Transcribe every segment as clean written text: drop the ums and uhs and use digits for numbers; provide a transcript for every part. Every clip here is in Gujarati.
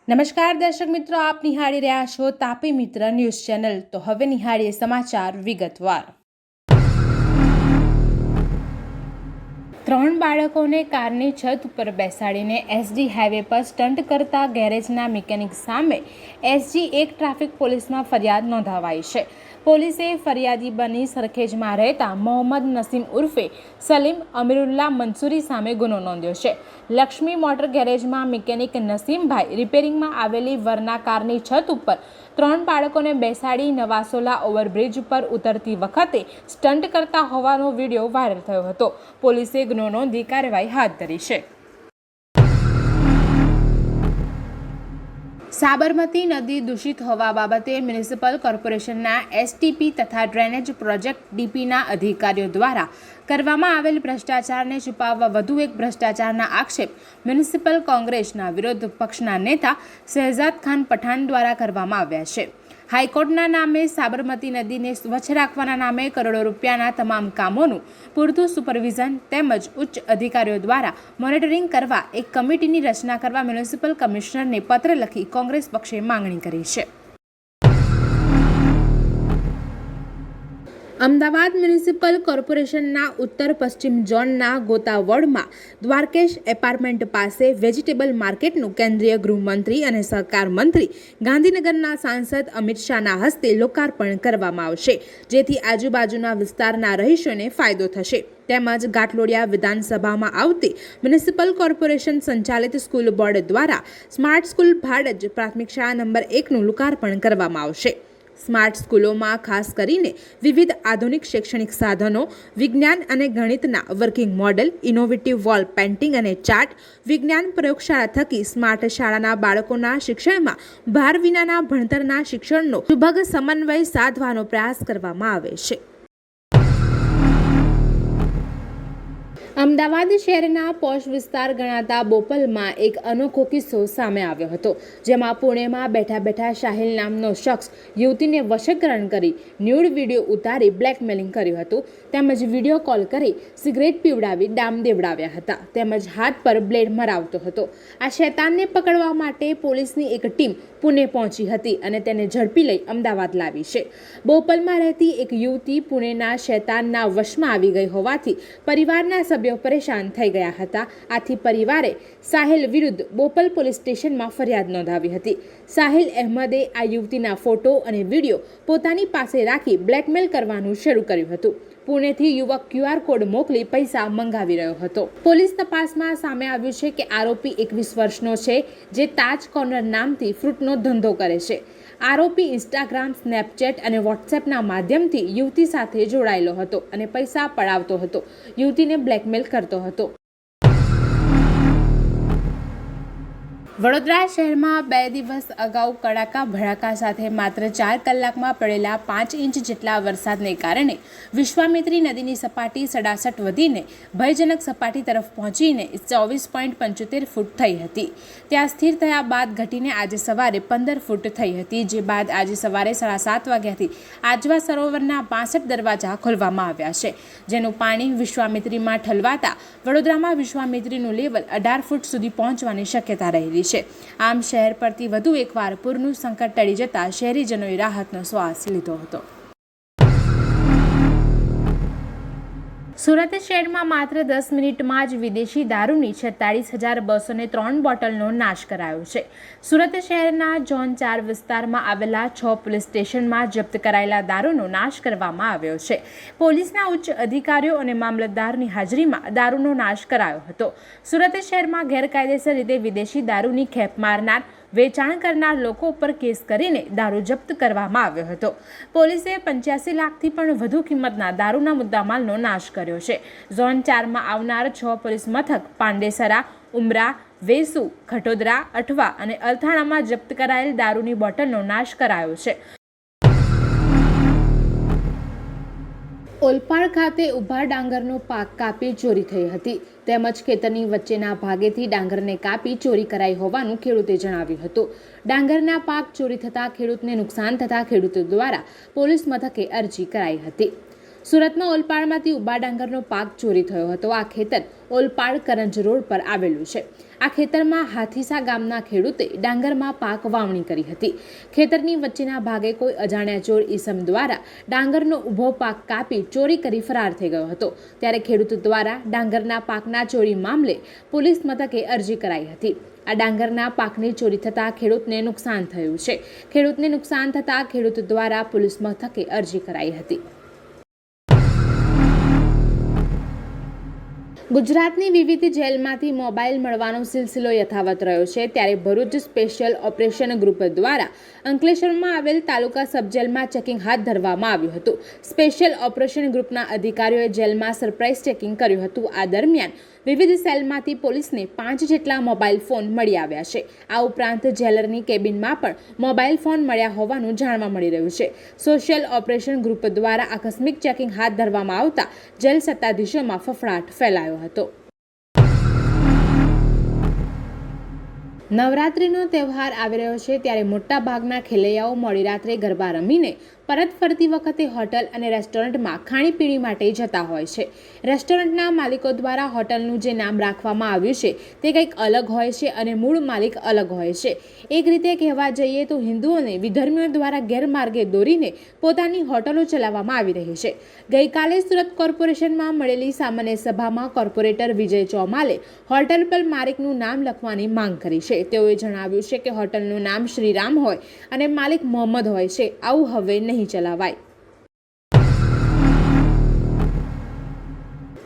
નમસ્કાર દર્શક મિત્રો, આપ નિહાળી રહ્યા છો તાપી મિત્ર ન્યૂઝ ચેનલ। તો હવે નિહાળીએ સમાચાર વિગતવાર। 3 બાળકોને કારની છત ઉપર બેસાડીને એસજી હાઈવે પર સ્ટન્ટ કરતા ગેરેજના મિકેનિક સામે SG1 ટ્રાફિક પોલીસમાં ફરિયાદ નોંધાવાઈ છે। પોલીસે ફરિયાદી બની સરખેજમાં રહેતા મોહમ્મદ નસીમ ઉર્ફે સલીમ અમીરુલ્લા મંસૂરી સામે ગુનો નોંધ્યો છે। લક્ષ્મી મોટર ગેરેજમાં મિકેનિક નસીમભાઈ રિપેરિંગમાં આવેલી વરના કારની છત ઉપર 3 બાળકોને બેસાડી નવાસોલા ઓવરબ્રિજ પર ઉતરતી વખતે સ્ટન્ટ કરતા હોવાનો વિડીયો વાયરલ થયો હતો। પોલીસે ગુનો નોંધી કાર્યવાહી હાથ ધરી છે। સાબરમતી નદી દૂષિત હોવા બાબતે મ્યુનિસિપલ કોર્પોરેશનના STP તથા ડ્રેનેજ પ્રોજેક્ટ DPના અધિકારીઓ દ્વારા કરવામાં આવેલ ભ્રષ્ટાચારને છુપાવવા વધુ એક ભ્રષ્ટાચારના આક્ષેપ મ્યુનિસિપલ કોંગ્રેસના વિરોધ પક્ષના નેતા શહેજાદ ખાન પઠાણ દ્વારા કરવામાં આવ્યા છે। હાઈકોર્ટના નામે સાબરમતી નદીને સ્વચ્છ રાખવાના નામે કરોડો રૂપિયાના તમામ કામોનું પૂરતું સુપરવિઝન તેમજ ઉચ્ચ અધિકારીઓ દ્વારા મોનિટરિંગ કરવા એક કમિટીની રચના કરવા મ્યુનિસિપલ કમિશનરને પત્ર લખી કોંગ્રેસ પક્ષે માંગણી કરી છે। અમદાવાદ મ્યુનિસિપલ કોર્પોરેશનના ઉત્તર પશ્ચિમ ઝોનના ગોતા વોર્ડમાં દ્વારકેશ એપાર્ટમેન્ટ પાસે વેજીટેબલ માર્કેટનું કેન્દ્રીય ગૃહમંત્રી અને સહકાર મંત્રી ગાંધીનગરના સાંસદ અમિત શાહના હસ્તે લોકાર્પણ કરવામાં આવશે, જેથી આજુબાજુના વિસ્તારના રહીશોને ફાયદો થશે। તેમજ ઘાટલોડિયા વિધાનસભામાં આવતી મ્યુનિસિપલ કોર્પોરેશન સંચાલિત સ્કૂલ બોર્ડ દ્વારા સ્માર્ટ સ્કૂલ ભાડજ પ્રાથમિક શાળા નંબર 1નું લોકાર્પણ કરવામાં આવશે। સ્માર્ટ સ્કૂલોમાં ખાસ કરીને વિવિધ આધુનિક શૈક્ષણિક સાધનો, વિજ્ઞાન અને ગણિતના working model, innovative wall painting અને ચાર્ટ, વિજ્ઞાન પ્રયોગશાળા થકી સ્માર્ટ શાળાના બાળકોના શિક્ષણમાં ભાર વિનાના ભણતરના શિક્ષણનો સુભગ સમન્વય સાધવાનો પ્રયાસ કરવામાં આવે છે। અમદાવાદ શહેરના પોશ વિસ્તાર ગણાતા બોપલમાં એક અનોખો કિસ્સો સામે આવ્યો હતો, જેમાં પુણેમાં બેઠા બેઠા સાહિલ નામનો શખ્સ યુવતીને વશીકરણ કરી ન્યૂડ વિડીયો ઉતારી બ્લેકમેલિંગ કર્યું હતું, તેમજ વિડીયો કોલ કરી સિગરેટ પીવડાવી ડામ દેવડાવ્યા હતા, તેમજ હાથ પર બ્લેડ મરાવતો હતો। આ શૈતાનને પકડવા માટે પોલીસની એક ટીમ પુણે પહોંચી હતી અને તેને ઝડપી લઈ અમદાવાદ લાવી છે। બોપલમાં રહેતી એક યુવતી પુણેના શૈતાનના વશમાં આવી ગઈ હોવાથી પરિવારના સભ્યો પરેશાન થઈ ગયા હતા। આથી પરિવારે સાહિલ વિરુદ્ધ બોપલ પોલીસ સ્ટેશનમાં ફરિયાદ નોંધાવી હતી। સાહિલ અહેમદે આ યુવતીના ફોટો અને વિડીયો પોતાની પાસે રાખી બ્લેકમેલ કરવાનું શરૂ કર્યું હતું। પુણેથી યુવક QR કોડ મોકલી પૈસા મંગાવી રહ્યો હતો। પોલીસ તપાસમાં સામે આવ્યું છે કે આરોપી 21 વર્ષનો છે, જે તાજ કોર્નર નામથી ફ્રૂટનો ધંધો કરે છે। આરોપી ઇન્સ્ટાગ્રામ, સ્નેપચેટ અને વોટ્સએપના માધ્યમથી યુવતી સાથે જોડાયેલો હતો અને પૈસા પડાવતો હતો, યુવતીને બ્લેકમેલ કરતો હતો। વડોદરા શહેરમાં 2 દિવસ અગાઉ કડાકા ભડાકા સાથે માત્ર 4 કલાકમાં પડેલા 5 ઇંચ જેટલા વરસાદને કારણે વિશ્વામિત્રી નદીની સપાટી 67 વધીને ભયજનક સપાટી તરફ પહોંચીને 24.75 ફૂટ થઈ હતી। ત્યાં સ્થિર થયા બાદ ઘટીને આજે સવારે 15 ફૂટ થઈ હતી, જે બાદ આજે સવારે 7:30 વાગ્યાથી આજવા સરોવરના 65 દરવાજા ખોલવામાં આવ્યા છે, જેનું પાણી વિશ્વામિત્રીમાં ઠલવાતા વડોદરામાં વિશ્વામિત્રીનું લેવલ 18 ફૂટ સુધી પહોંચવાની શક્યતા રહેલી છે। આમ શહેર પરથી વધુ એકવાર પૂરનું સંકટ ટળી જતા શહેરીજનોએ રાહતનો શ્વાસ લીધો હતો। સુરત શહેરમાં માત્ર 10 મિનિટમાં જ વિદેશી દારૂની 46,203 બોટલનો નાશ કરાયો છે। સુરત શહેરના ઝોન 4 વિસ્તારમાં આવેલા 6 પોલીસ સ્ટેશનમાં જપ્ત કરાયેલા દારૂનો નાશ કરવામાં આવ્યો છે। પોલીસના ઉચ્ચ અધિકારીઓ અને મામલતદારની હાજરીમાં દારૂનો નાશ કરાયો હતો। સુરત શહેરમાં ગેરકાયદેસર રીતે વિદેશી દારૂની ખેપ મારનાર, વેચાણ કરનાર લોકો ઉપર કેસ કરીને દારૂ જપ્ત કરવામાં આવ્યો હતો। પોલીસે 85 લાખથી પણ વધુ કિંમતના દારૂના મુદ્દામાલનો નાશ કર્યો છે। ઝોન 4માં આવનાર 6 પોલીસ મથક પાંડેસરા, ઉમરા, વેસુ, ખટોદરા, અઠવા અને અલથાણામાં જપ્ત કરાયેલ દારૂની બોટલનો નાશ કરાયો છે। ઓલપાડ ખાતે ઊભા ડાંગરનો પાક કાપી ચોરી થઈ હતી, તેમજ ખેતરની વચ્ચેના ભાગેથી ડાંગરને કાપી ચોરી કરાઈ હોવાનું ખેડૂતે જણાવ્યું હતું। ડાંગરના પાક ચોરી થતાં ખેડૂતને નુકસાન થતાં ખેડૂતો દ્વારા પોલીસ મથકે અરજી કરાઈ હતી। સુરતમાં ઓલપાડમાંથી ઊભા ડાંગરનો પાક ચોરી થયો હતો। આ ખેતર ઓલપાડ કરંજ રોડ પર આવેલું છે। આ ખેતરમાં હાથીસા ગામના ખેડૂતે ડાંગરમાં પાક વાવણી કરી હતી. ખેતરની વચ્ચેના ભાગે કોઈ અજાણ્યા ચોર ઈસમ દ્વારા ડાંગરનો ઊભો પાક કાપી ચોરી કરી ફરાર થઈ ગયો હતો. ત્યારે ખેડૂત દ્વારા ડાંગરના પાકના ચોરી મામલે પોલીસ મથકે અરજી કરાઈ હતી. આ ડાંગરના પાકની ચોરી થતાં ખેડૂતને નુકસાન થયું છે. ખેડૂતને નુકસાન થતાં ખેડૂત દ્વારા પોલીસ મથકે અરજી કરાઈ હતી. ગુજરાતની વિવિધ જેલમાંથી મોબાઈલ મળવાનો સિલસિલો યથાવત રહ્યો છે. ત્યારે ભરૂચ સ્પેશિયલ ઓપરેશન ગ્રુપ દ્વારા અંકલેશ્વરમાં આવેલ તાલુકા સબ જેલમાં ચેકિંગ હાથ ધરવામાં આવ્યું હતું. સ્પેશિયલ ઓપરેશન ગ્રુપના અધિકારીઓએ જેલમાં સરપ્રાઇઝ ચેકિંગ કર્યું હતું. આ દરમિયાન વિવિધ સેલમાંથી પોલીસને 5 જેટલા મોબાઈલ ફોન મળી આવ્યા છે. આ ઉપરાંત જેલરની કેબિનમાં પણ મોબાઈલ ફોન મળ્યા હોવાનું જાણવા મળી રહ્યું છે. સોશિયલ ઓપરેશન ગ્રુપ દ્વારા આકસ્મિક ચેકિંગ હાથ ધરવામાં આવતા જેલ સત્તાધીશોમાં ફફડાટ ફેલાયો હતો. નવરાત્રિનો તહેવાર આવી રહ્યો છે, ત્યારે મોટાભાગના ખેલૈયાઓ મોડી રાત્રે ગરબા રમીને પરત ફરતી વખતે હોટલ અને રેસ્ટોરન્ટમાં ખાણીપીણી માટે જતા હોય છે. રેસ્ટોરન્ટના માલિકો દ્વારા હોટલનું જે નામ રાખવામાં આવ્યું છે તે કંઈક અલગ હોય છે અને મૂળ માલિક અલગ હોય છે. એક રીતે કહેવા જઈએ તો હિન્દુઓને વિધર્મીઓ દ્વારા ગેરમાર્ગે દોરીને પોતાની હોટલો ચલાવવામાં આવી રહી છે. ગઈકાલે સુરત કોર્પોરેશનમાં મળેલી સામાન્ય સભામાં કોર્પોરેટર વિજય ચૌમાલે હોટલ પર માલિકનું નામ લખવાની માંગ કરી છે. તેઓએ જણાવ્યું છે કે હોટલનું નામ શ્રીરામ હોય અને માલિક મોહમ્મદ હોય છે. આવું હવે નહીં ચલાવાય.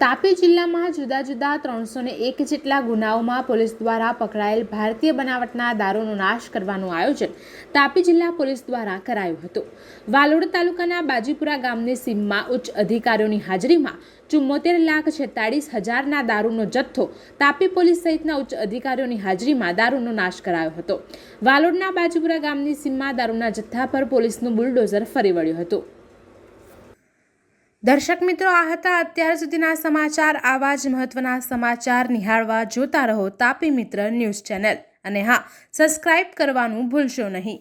તાપી જિલ્લામાં જુદા જુદા 301 જેટલા ગુનાઓમાં પોલીસ દ્વારા પકડાયેલ ભારતીય બનાવટના દારૂનો નાશ કરવાનું આયોજન તાપી જિલ્લા પોલીસ દ્વારા કરાયું હતું. વાલોડ તાલુકાના બાજીપુરા ગામની સીમમાં ઉચ્ચ અધિકારીઓની હાજરીમાં 74,46,000ના દારૂનો જથ્થો તાપી પોલીસ સહિતના ઉચ્ચ અધિકારીઓની હાજરીમાં દારૂનો નાશ કરાયો હતો. વાલોડના બાજીપુરા ગામની સીમમાં દારૂના જથ્થા પર પોલીસનું બુલડોઝર ફરી વળ્યું હતું. દર્શક મિત્રો, આ હતા અત્યાર સુધીના સમાચાર. આવા જ મહત્વના સમાચાર નિહાળવા જોતા રહો તાપી મિત્ર ન્યૂઝ ચેનલ. અને હા, સબસ્ક્રાઇબ કરવાનું ભૂલશો નહીં.